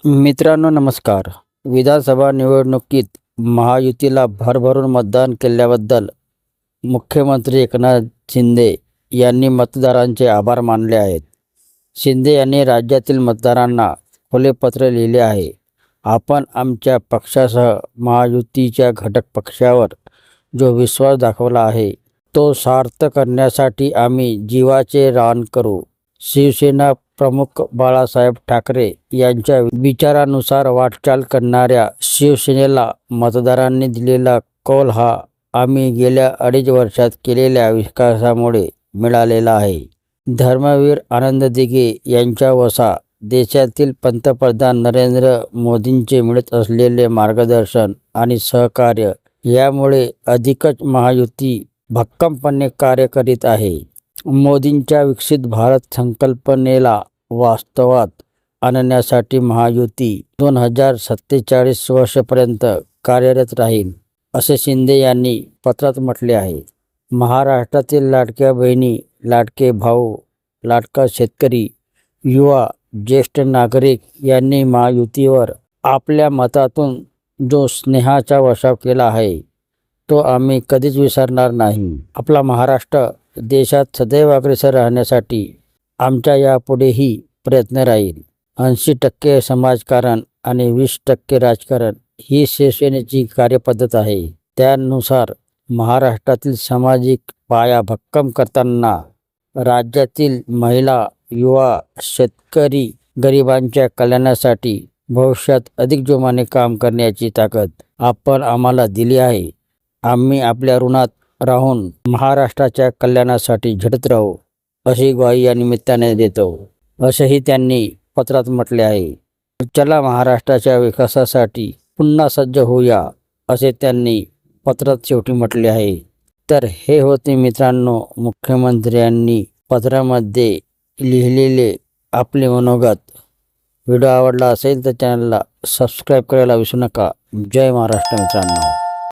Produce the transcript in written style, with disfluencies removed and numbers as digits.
मित्रांनो नमस्कार. विधानसभा निवडणुकीत महायुतीला भरभरून मतदान केल्याबद्दल मुख्यमंत्री एकनाथ शिंदे यांनी मतदारांचे आभार मानले आहेत. शिंदे यांनी राज्यातील मतदारांना खुले पत्र लिहिले आहे. आपण आमच्या पक्षासह महायुतीच्या घटक पक्षावर जो विश्वास दाखवला आहे तो सार्थ करण्यासाठी आम्ही जीवाचे रान करू. शिवसेना प्रमुख बाळासाहेब ठाकरे यांच्या विचारानुसार वाटचाल करणाऱ्या शिवसेनेला मतदारांनी दिलेला कौल हा आम्ही गेल्या 2.5 वर्षात केलेल्या विकासामुळे मिळालेला आहे. धर्मवीर आनंद दिघे यांच्या वसा देशातील पंतप्रधान नरेंद्र मोदींचे मिळत असलेले मार्गदर्शन आणि सहकार्य यामुळे अधिकच महायुती भक्कमपणे कार्य करीत आहे. मोदींच्या विकसित भारत संकल्पनेला वास्तवात आणण्यासाठी महायुती 2047 वर्षापर्यंत कार्यरत राहील, असे शिंदे यांनी पत्रात म्हटले आहे. महाराष्ट्रातील लाडक्या बहिणी, लाडके भाऊ, लाडका शेतकरी, युवा, ज्येष्ठ नागरिक यांनी महायुतीवर आपल्या मतातून जो स्नेहाचा वर्षाव केला आहे तो आम्ही कधीच विसरणार नाही. आपला महाराष्ट्र देशात सदैव अग्रेसर राहण्यासाठी आमच्या यापुढेही प्रयत्न राहील. 80% समाजकारण आणि 20% राजकारण ही शिवसेनेची कार्यपद्धत आहे. त्यानुसार महाराष्ट्रातील सामाजिक पाया भक्कम करताना राज्यातील महिला, युवा, शेतकरी, गरिबांच्या कल्याणासाठी भविष्यात अधिक जोमाने काम करण्याची ताकद आपण आम्हाला दिली आहे. आम्ही आपल्या ऋणात राहून महाराष्ट्राच्या कल्याणासाठी झटत राहू, अशी ग्वाही या निमित्ताने देतो, असेही त्यांनी पत्रात म्हटले आहे. चला महाराष्ट्राच्या विकासासाठी पुन्हा सज्ज होऊया, असे त्यांनी पत्रात शेवटी म्हटले आहे. तर हे होते मित्रांनो मुख्यमंत्र्यांनी पत्रामध्ये लिहिलेले आपले मनोगत. व्हिडिओ आवडला असेल तर चॅनलला सबस्क्राईब करायला विसरू नका. जय महाराष्ट्र मित्रांनो.